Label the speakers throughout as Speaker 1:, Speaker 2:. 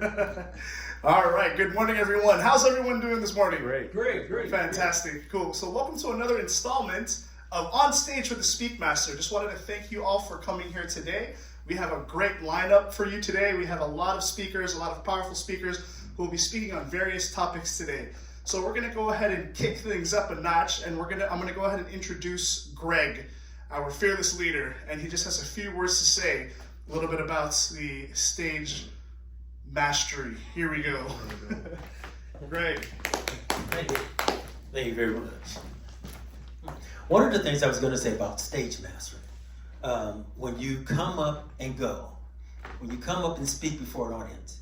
Speaker 1: All right, good morning, everyone. How's everyone doing this morning?
Speaker 2: Great.
Speaker 1: Fantastic, cool. So welcome to another installment of On Stage with the Speak Master. Just wanted to thank you all for coming here today. We have a great lineup for you today. We have a lot of speakers, a lot of powerful speakers who will be speaking on various topics today. So we're going to go ahead and kick things up a notch, and I'm going to go ahead and introduce Greg, our fearless leader, and he just has a few words to say, a little bit about the stage mastery. Here we go. Greg.
Speaker 3: Thank you very much. One of the things I was going to say about stage mastery, when you come up and go, when you come up and speak before an audience,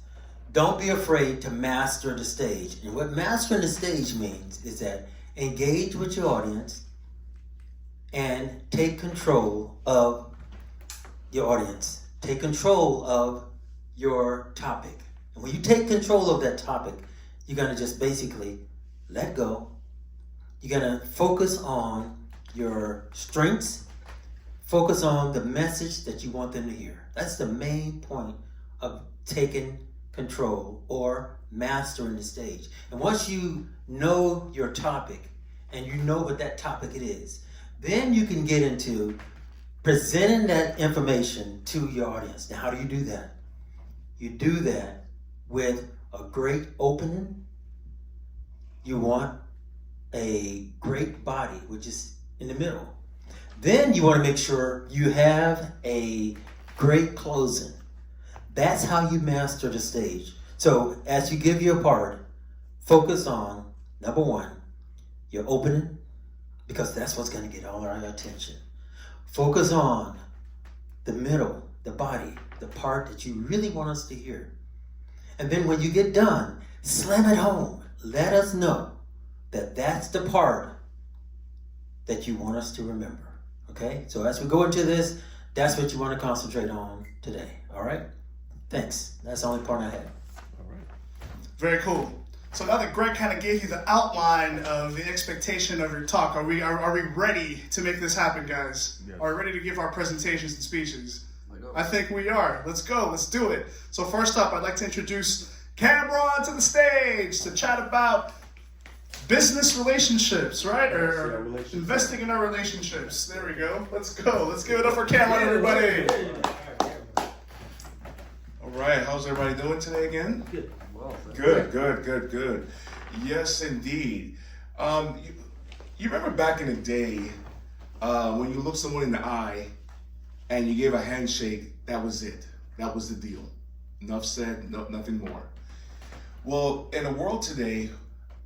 Speaker 3: don't be afraid to master the stage. And what mastering the stage means is that engage with your audience and take control of your audience. Take control of your topic. And when you take control of that topic, you're going to just basically let go. You're going to focus on your strengths. Focus on the message that you want them to hear. That's the main point of taking control or mastering the stage. And once you know your topic and you know what that topic it is, then you can get into presenting that information to your audience. Now, how do you do that? You do that with a great opening. You want a great body, which is in the middle. Then you want to make sure you have a great closing. That's how you master the stage. So as you give your part, focus on, number one, your opening, because that's what's going to get all our attention. Focus on the middle, the body, the part that you really want us to hear. And then when you get done, slam it home. Let us know that that's the part that you want us to remember. Okay? So as we go into this, that's what you want to concentrate on today. All right? Thanks. That's the only part I had.
Speaker 2: All right.
Speaker 1: Very cool. So now that Greg kind of gave you the outline of the expectation of your talk, are we ready to make this happen, guys?
Speaker 2: Yes.
Speaker 1: Are we ready to give our presentations and speeches? I think we are. Let's go. Let's do it. So first up, I'd like to introduce Cameron to the stage to chat about business relationships, right? Or investing in our relationships. There we go. Let's go. Let's give it up for Cameron, everybody. All right. How's everybody doing today again?
Speaker 3: Good.
Speaker 4: Good. Yes, indeed. You remember back in the day when you looked someone in the eye and you gave a handshake, that was it. That was the deal. Enough said, nothing more. Well, in the world today,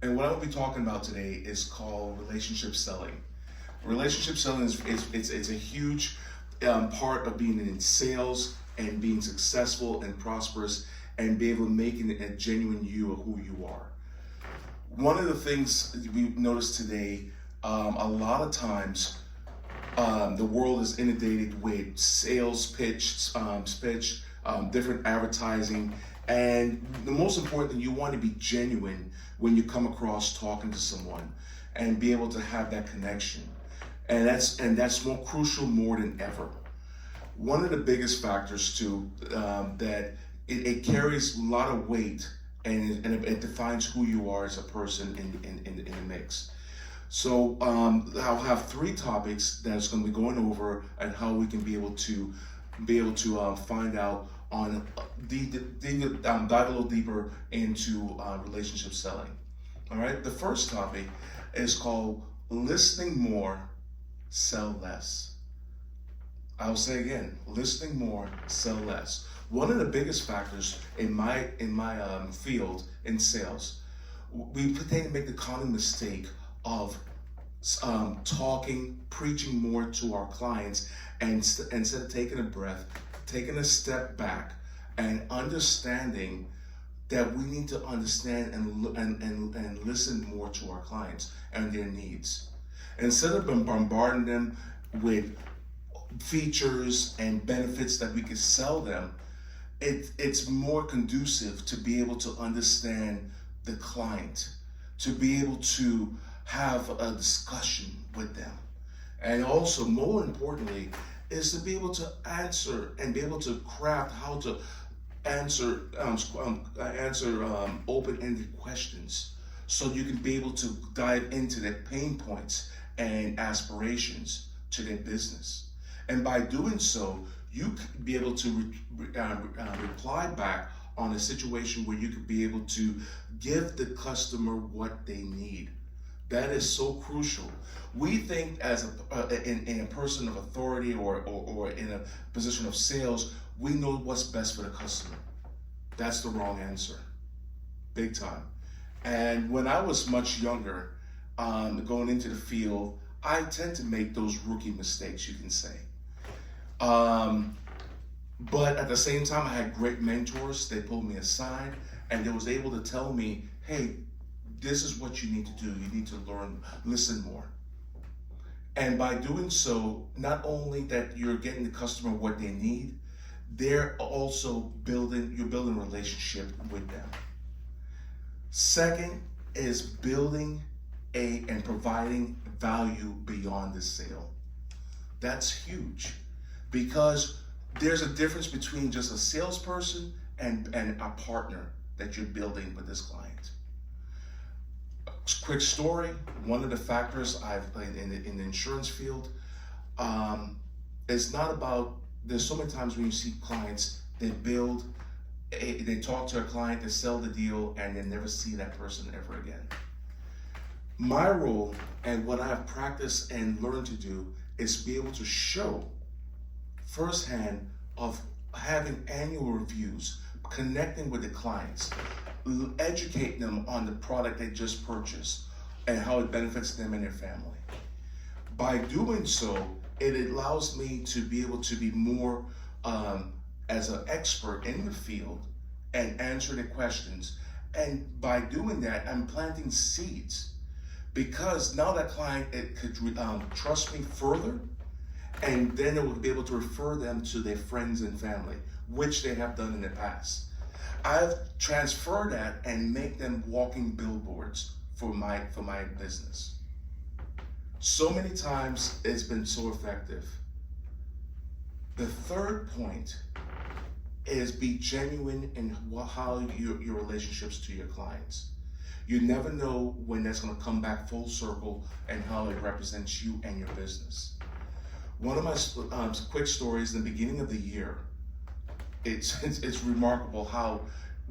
Speaker 4: and what I will be talking about today is called relationship selling. Relationship selling is a huge part of being in sales and being successful and prosperous and be able to make a genuine you of who you are. One of the things we've noticed today, a lot of times, the world is inundated with sales pitch, different advertising, and the most important thing, you want to be genuine when you come across talking to someone and be able to have that connection. And that's more crucial more than ever. One of the biggest factors too, that it carries a lot of weight and it defines who you are as a person in the mix. So I'll have three topics that's going to be going over and how we can be able to find out on dive a little deeper into relationship selling. All right. The first topic is called listening more, sell less. I'll say again, listening more, sell less. One of the biggest factors in my field in sales, we tend to make the common mistake of preaching more to our clients, and instead of taking a breath, taking a step back, and understanding that we need to understand and listen more to our clients and their needs, instead of bombarding them with features and benefits that we could sell them. It's more conducive to be able to understand the client, to be able to have a discussion with them. And also, more importantly, is to be able to answer and be able to craft how to answer open-ended questions, so you can be able to dive into their pain points and aspirations to their business. And by doing so, you could be able to reply back on a situation where you could be able to give the customer what they need. That is so crucial. We think as in a person of authority or in a position of sales, we know what's best for the customer. That's the wrong answer, big time. And when I was much younger, going into the field, I tend to make those rookie mistakes, you can say. But at the same time, I had great mentors. They pulled me aside and they was able to tell me, hey, this is what you need to do. You need to learn, listen more. And by doing so, not only that you're getting the customer what they need, they're also you're building a relationship with them. Second is building and providing value beyond the sale. That's huge, because there's a difference between just a salesperson and a partner that you're building with this client. Quick story, one of the factors I've played in the insurance field is not about, there's so many times when you see clients, they talk to a client, they sell the deal, and they never see that person ever again. My role and what I have practiced and learned to do is be able to show firsthand of having annual reviews, connecting with the clients, educate them on the product they just purchased and how it benefits them and their family. By doing so, it allows me to be able to be more as an expert in the field and answer the questions. And by doing that, I'm planting seeds, because now that client could trust me further, and then it will be able to refer them to their friends and family, which they have done in the past. I've transferred that and make them walking billboards for my business. So many times it's been so effective. The third point is be genuine in how your relationships to your clients. You never know when that's going to come back full circle and how it represents you and your business. One of my quick stories in the beginning of the year, it's remarkable how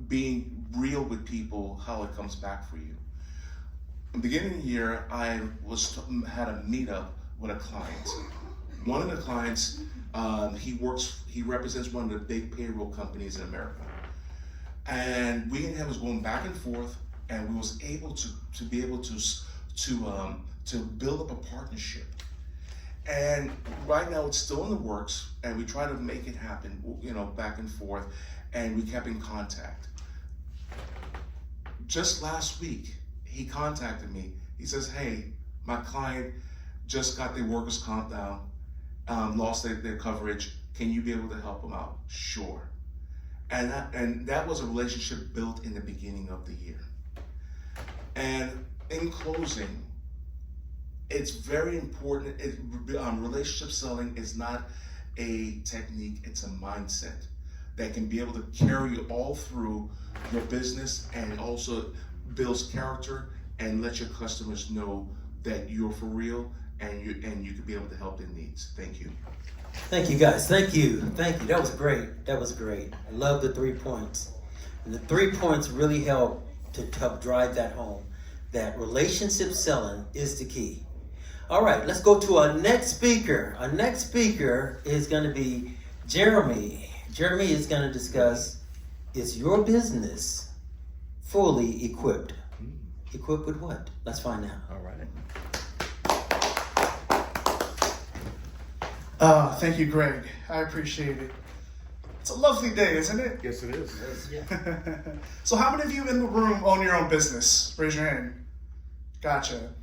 Speaker 4: being real with people, how it comes back for you. In the beginning of the year, I had a meetup with a client. One of the clients, he represents one of the big payroll companies in America. And we and him was going back and forth, and we was able to build up a partnership. And right now it's still in the works, and we try to make it happen, back and forth, and we kept in contact. Just last week, he contacted me. He says, hey, my client just got their workers' comp down, lost their coverage. Can you be able to help them out? Sure. And that was a relationship built in the beginning of the year. And in closing, it's very important. Relationship selling is not a technique, it's a mindset that can be able to carry you all through your business, and also builds character and let your customers know that you're for real and you can be able to help their needs. Thank you.
Speaker 3: Thank you, guys. Thank you. That was great. I love the 3 points. And the 3 points really help drive that home, that relationship selling is the key. All right, let's go to our next speaker. Our next speaker is going to be Jeremy. Jeremy is going to discuss, is your business fully equipped? Equipped with what? Let's find out.
Speaker 2: All right.
Speaker 1: Thank you, Greg. I appreciate it. It's a lovely day, isn't it?
Speaker 2: Yes, it is. Yes.
Speaker 3: Yeah.
Speaker 1: So how many of you in the room own your own business? Raise your hand. Gotcha.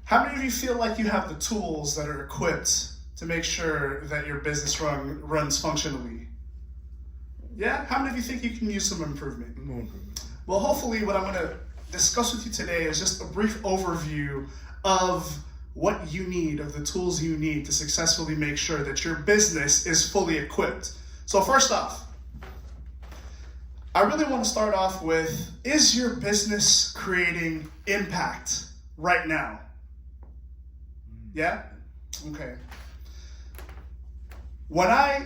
Speaker 1: How many of you feel like you have the tools that are equipped to make sure that your business runs functionally? Yeah? How many of you think you can use some improvement? Well, hopefully what I'm going to discuss with you today is just a brief overview of what you need, of the tools you need to successfully make sure that your business is fully equipped. So first off, I really want to start off with, is your business creating impact right now? Yeah? Okay. When I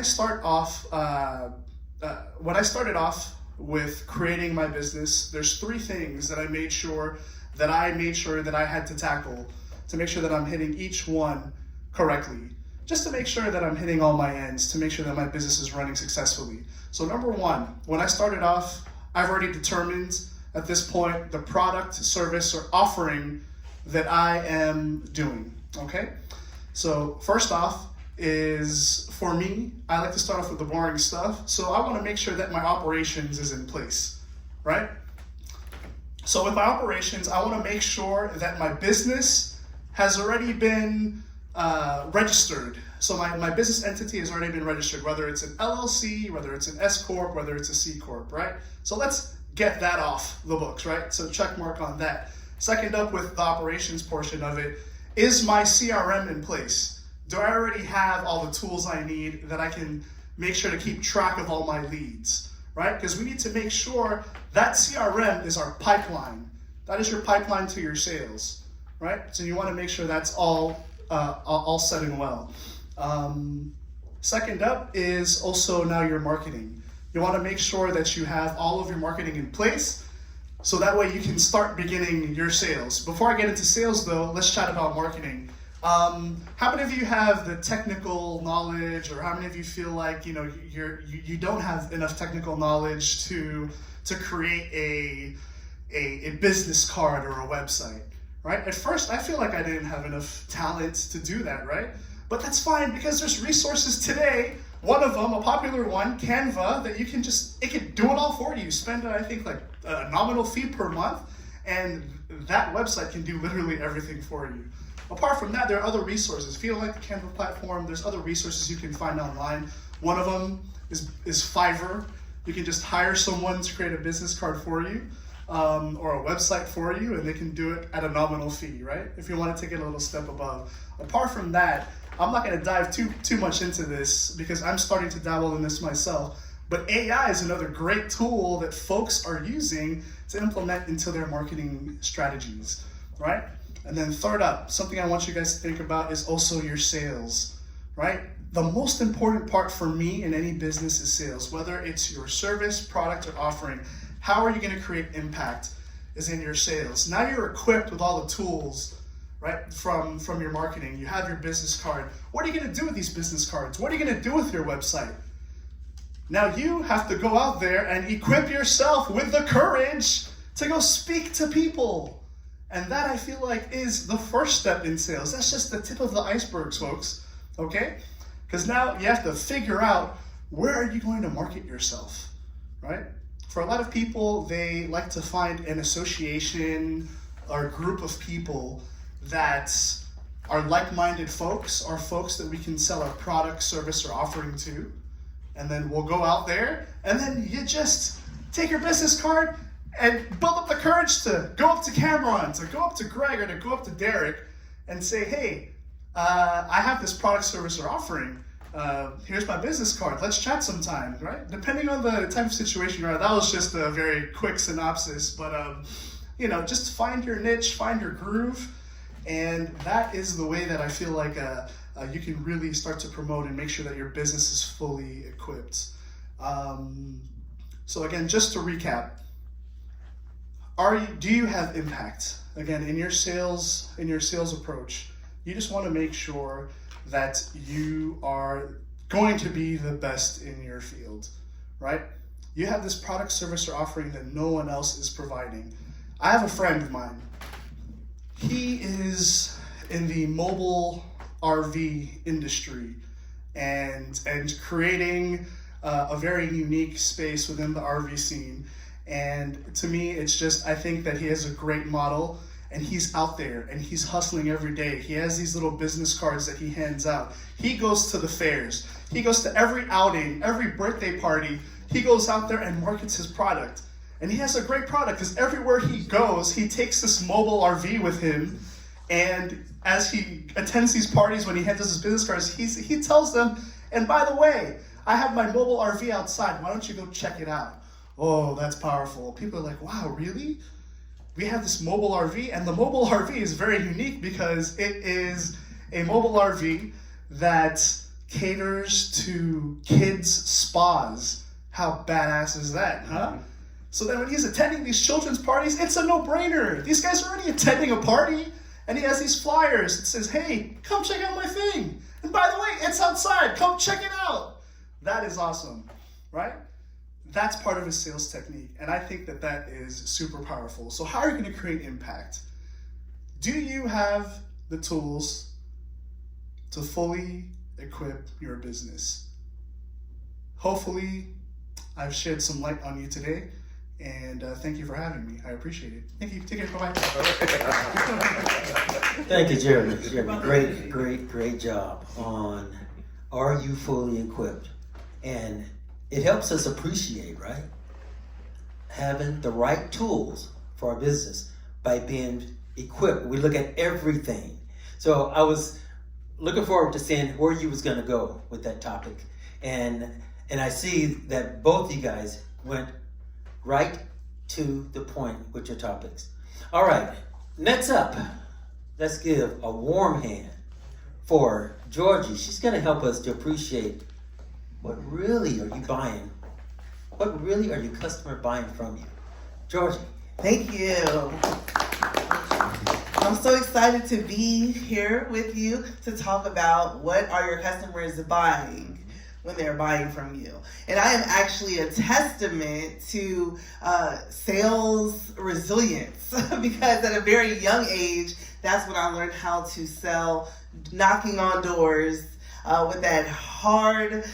Speaker 1: started off with creating my business, there's three things that I made sure that I had to tackle to make sure that I'm hitting each one correctly. Just to make sure that I'm hitting all my ends, to make sure that my business is running successfully. So number one, when I started off, I've already determined at this point the product, service, or offering that I am doing, okay? So first off is, for me, I like to start off with the boring stuff. So I want to make sure that my operations is in place, right? So with my operations, I want to make sure that my business has already been registered. So my business entity has already been registered, whether it's an LLC, whether it's an S Corp, whether it's a C Corp, right? So let's get that off the books, right? So check mark on that. Second up, with the operations portion of it, is my CRM in place? Do I already have all the tools I need that I can make sure to keep track of all my leads, right? Because we need to make sure that CRM is our pipeline. That is your pipeline to your sales, right? So you want to make sure that's all set and well. Second up is also now your marketing. You want to make sure that you have all of your marketing in place, so that way you can start beginning your sales. Before I get into sales though, let's chat about marketing. How many of you have the technical knowledge, or how many of you feel like you don't have enough technical knowledge to create a business card or a website, right? At first, I feel like I didn't have enough talent to do that, right? But that's fine, because there's resources today. One of them, a popular one, Canva, that it can do it all for you. Spend, I think, like a nominal fee per month, and that website can do literally everything for you. Apart from that, there are other resources. If you don't like the Canva platform, there's other resources you can find online. One of them is Fiverr. You can just hire someone to create a business card for you, or a website for you, and they can do it at a nominal fee, right? If you want to take it a little step above. Apart from that, I'm not going to dive too much into this, because I'm starting to dabble in this myself. But AI is another great tool that folks are using to implement into their marketing strategies, right? And then third up, something I want you guys to think about is also your sales, right? The most important part for me in any business is sales, whether it's your service, product, or offering. How are you going to create impact is in your sales. Now you're equipped with all the tools, right, from your marketing. You have your business card. What are you going to do with these business cards? What are you going to do with your website? Now you have to go out there and equip yourself with the courage to go speak to people. And that, I feel like, is the first step in sales. That's just the tip of the iceberg, folks, okay? Because now you have to figure out, where are you going to market yourself, right? For a lot of people, they like to find an association or a group of people that are like-minded folks, or folks that we can sell our product, service, or offering to. And then we'll go out there, and then you just take your business card and build up the courage to go up to Cameron, to go up to Greg, or to go up to Derek and say, hey, I have this product, service, or offering. Here's my business card. Let's chat sometime, right? Depending on the type of situation you're at. That was just a very quick synopsis, but just find your niche, find your groove, and that is the way that I feel like you can really start to promote and make sure that your business is fully equipped. So again, just to recap, do you have impact? Again, in your sales approach, you just want to make sure that you are going to be the best in your field, right? You have this product, service, or offering that no one else is providing. I have a friend of mine. He is in the mobile RV industry and creating a very unique space within the RV scene. And to me, it's just, I think that he has a great model, and he's out there and he's hustling every day. He has these little business cards that he hands out. He goes to the fairs. He goes to every outing, every birthday party. He goes out there and markets his product. And he has a great product, because everywhere he goes, he takes this mobile RV with him. And as he attends these parties, when he hands us his business cards, he tells them, and by the way, I have my mobile RV outside. Why don't you go check it out? Oh, that's powerful. People are like, wow, really? We have this mobile RV, and the mobile RV is very unique because it is a mobile RV that caters to kids' spas. How badass is that, huh? So then when he's attending these children's parties, it's a no-brainer. These guys are already attending a party, and he has these flyers that says, hey, come check out my thing. And by the way, it's outside. Come check it out. That is awesome, right? That's part of his sales technique, and I think that that is super powerful. So how are you going to create impact? Do you have the tools to fully equip your business? Hopefully, I've shed some light on you today, and thank you for having me. I appreciate it. Thank you. Take care. Bye-bye.
Speaker 3: Thank you, Jeremy. Jeremy, great job on are you fully equipped? And it helps us appreciate, right? Having the right tools for our business by being equipped. We look at everything. So I was looking forward to seeing where you was going to go with that topic. And I see that both you guys went right to the point with your topics. All right, next up, let's give a warm hand for Georgie. She's going to help us to appreciate what really are you buying? What really are your customer buying from you? Georgie.
Speaker 2: Thank you. I'm so excited to be here with you to talk about what are your customers buying when they're buying from you. And I am actually a testament to sales resilience because at a very young age, that's when I learned how to sell, knocking on doors with that hard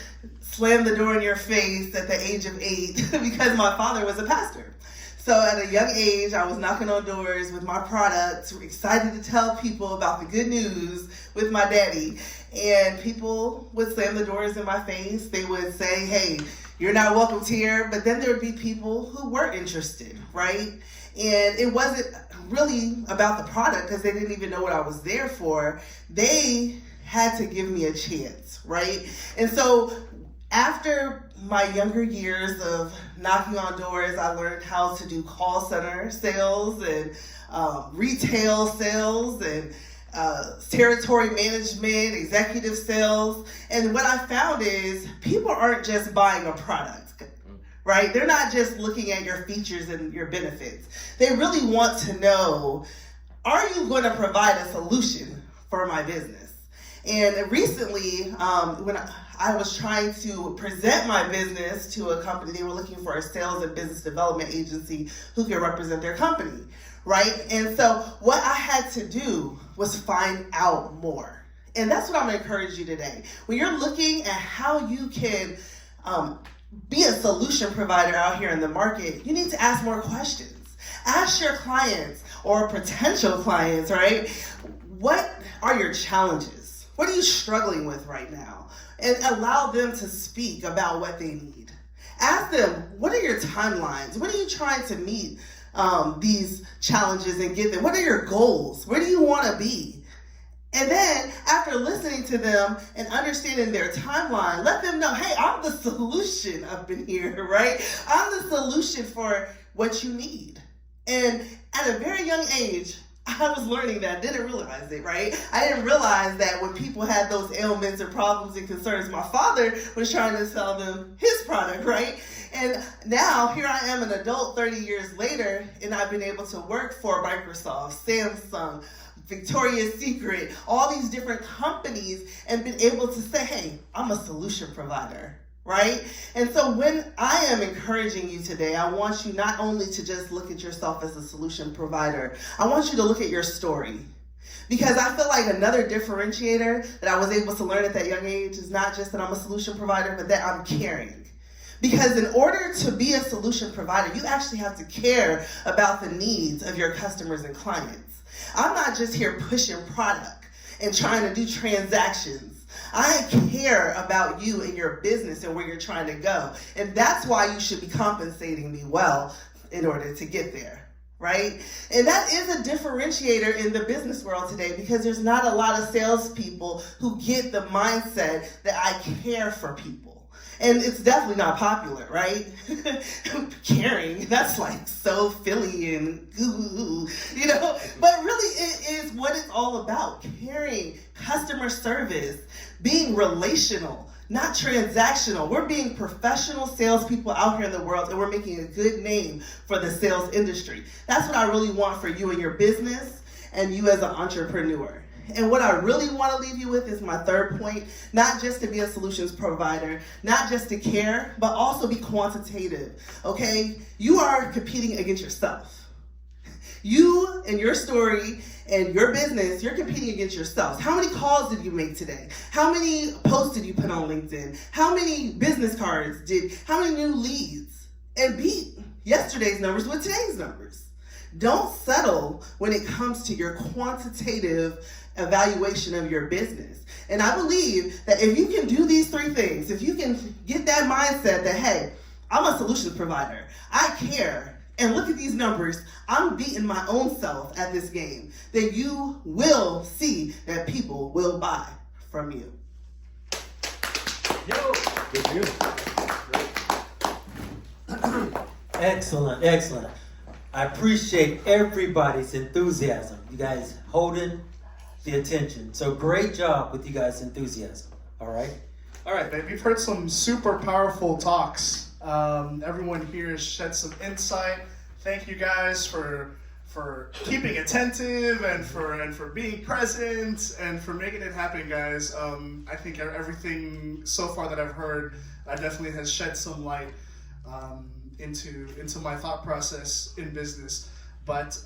Speaker 2: slam the door in your face at the age of 8 because my father was a pastor. So at a young age, I was knocking on doors with my products, excited to tell people about the good news with my daddy. And people would slam the doors in my face. They would say, hey, you're not welcome here. But then there would be people who were interested, right? And it wasn't really about the product because they didn't even know what I was there for. They had to give me a chance, right? And so after my younger years of knocking on doors, I learned how to do call center sales and retail sales and territory management, executive sales. And what I found is people aren't just buying a product, right? They're not just looking at your features and your benefits. They really want to know, are you going to provide a solution for my business? And recently, when I was trying to present my business to a company, they were looking for a sales and business development agency who could represent their company, right? And so what I had to do was find out more. And that's what I'm going to encourage you today. When you're looking at how you can be a solution provider out here in the market, you need to ask more questions. Ask your clients or potential clients, right? What are your challenges? What are you struggling with right now? And allow them to speak about what they need. Ask them, what are your timelines? What are you trying to meet these challenges and get them? What are your goals? Where do you want to be? And then after listening to them and understanding their timeline, let them know, hey, I'm the solution up in here, right? I'm the solution for what you need. And at a very young age, I was learning that, didn't realize it, right? I didn't realize that when people had those ailments and problems and concerns, my father was trying to sell them his product, right? And now here I am, an adult 30 years later, and I've been able to work for Microsoft, Samsung, Victoria's Secret, all these different companies, and been able to say, hey, I'm a solution provider. Right? And so when I am encouraging you today, I want you not only to just look at yourself as a solution provider, I want you to look at your story. Because I feel like another differentiator that I was able to learn at that young age is not just that I'm a solution provider, but that I'm caring. Because in order to be a solution provider, you actually have to care about the needs of your customers and clients. I'm not just here pushing product and trying to do transactions. I care about you and your business and where you're trying to go. And that's why you should be compensating me well in order to get there, right? And that is a differentiator in the business world today because there's not a lot of salespeople who get the mindset that I care for people. And it's definitely not popular, right? Caring, that's like so Philly and ooh, you know, but really it is what it's all about. Caring, customer service, being relational, not transactional. We're being professional salespeople out here in the world, and we're making a good name for the sales industry. That's what I really want for you and your business and you as an entrepreneur. And what I really want to leave you with is my third point, not just to be a solutions provider, not just to care, but also be quantitative, okay? You are competing against yourself. You and your story and your business, you're competing against yourselves. How many calls did you make today? How many posts did you put on LinkedIn? How many business cards how many new leads? And beat yesterday's numbers with today's numbers. Don't settle when it comes to your quantitative evaluation of your business. And I believe that if you can do these three things, if you can get that mindset that, hey, I'm a solutions provider, I care, and look at these numbers, I'm beating my own self at this game, then you will see that people will buy from you.
Speaker 4: Good deal.
Speaker 3: Excellent, excellent. I appreciate everybody's enthusiasm. You guys holding the attention. So great job with you guys' enthusiasm. All right?
Speaker 1: All right, babe. We've heard some super powerful talks. Everyone here has shed some insight. Thank you guys for keeping attentive and for being present and for making it happen, guys. I think everything so far that I've heard definitely has shed some light into my thought process in business. But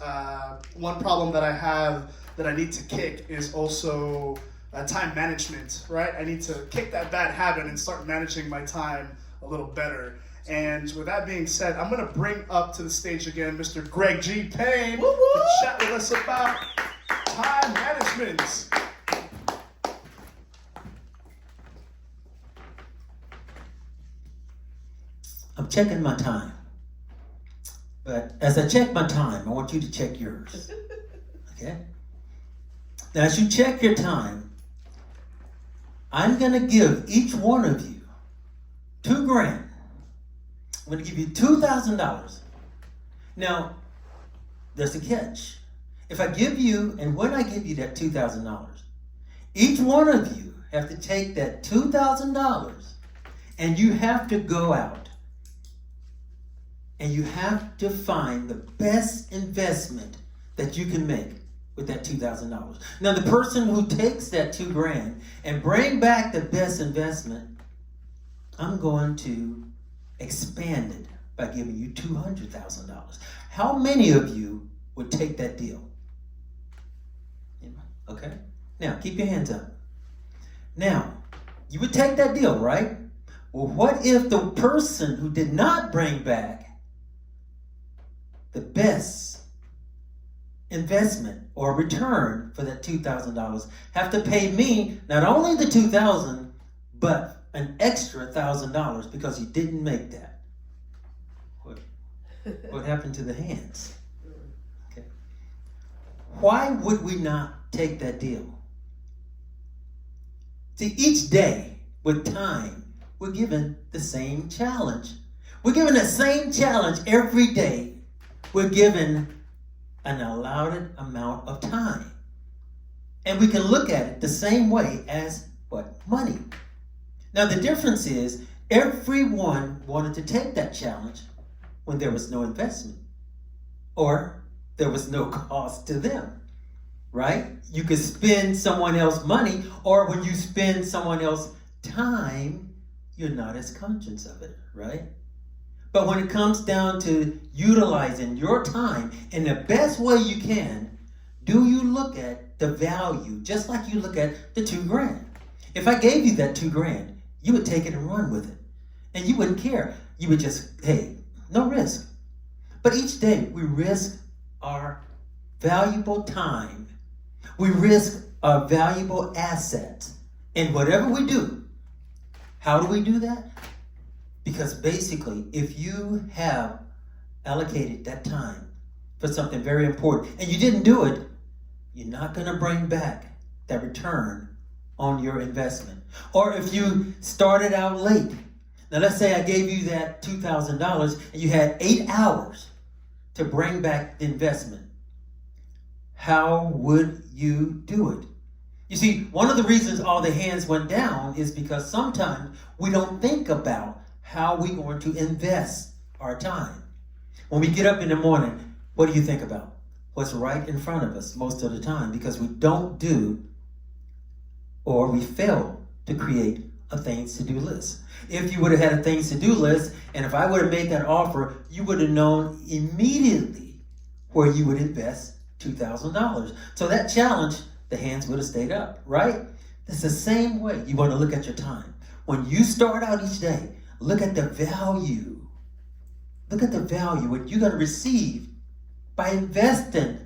Speaker 1: one problem that I have that I need to kick is also time management, right? I need to kick that bad habit and start managing my time a little better. And with that being said, I'm going to bring up to the stage again Mr. Greg G. Payne to chat with us about time management.
Speaker 3: I'm checking my time. But as I check my time, I want you to check yours. Okay? Now, as you check your time, I'm going to give each one of you $2,000. I'm going to give you $2,000. Now, there's a catch. If I give you, and when I give you that $2,000, each one of you have to take that $2,000 and you have to go out and you have to find the best investment that you can make with that $2,000. Now, the person who takes that $2,000 and bring back the best investment, I'm going to expand it by giving you $200,000. How many of you would take that deal? Okay. Now, keep your hands up. Now, you would take that deal, right? Well, what if the person who did not bring back the best investment or return for that $2,000 have to pay me not only the $2,000 but an extra $1,000 because he didn't make that? What happened to the hands? Okay. Why would we not take that deal? See, each day with time, we're given the same challenge. We're given the same challenge every day. We're given an allotted amount of time. And we can look at it the same way as what? Money. Now the difference is everyone wanted to take that challenge when there was no investment or there was no cost to them, right? You could spend someone else's money, or when you spend someone else's time, you're not as conscious of it, right? But when it comes down to utilizing your time in the best way you can, do you look at the value just like you look at the $2,000? If I gave you that $2,000, you would take it and run with it. And you wouldn't care. You would just, hey, no risk. But each day we risk our valuable time. We risk our valuable assets. And whatever we do, how do we do that? Because basically, if you have allocated that time for something very important and you didn't do it, you're not going to bring back that return on your investment. Or if you started out late, Now let's say I gave you that $2,000 and you had 8 hours to bring back the investment. How would you do it? You see, one of the reasons all the hands went down is because sometimes we don't think about how we're going to invest our time. When we get up in the morning, what do you think about? What's right in front of us most of the time, because we don't do or we fail to create a things to do list. If you would have had a things to do list, and if I would have made that offer, you would have known immediately where you would invest $2,000. So that challenge, the hands would have stayed up, right? It's the same way you want to look at your time. When you start out each day, look at the value. Look at the value what you're going to receive by investing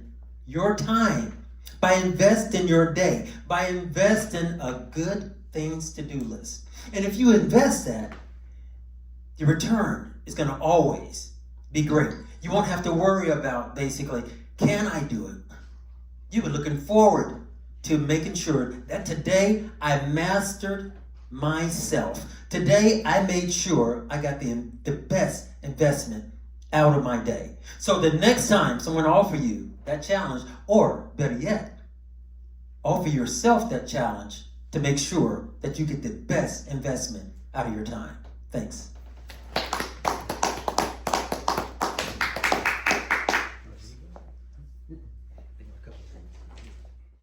Speaker 3: your time, by investing your day, by investing a good things to do list. And if you invest that, your return is going to always be great. You won't have to worry about basically, can I do it? You've been looking forward to making sure that today I mastered myself. Today I made sure I got the best investment out of my day. So the next time someone offers you that challenge, or better yet, offer yourself that challenge to make sure that you get the best investment out of your time. Thanks.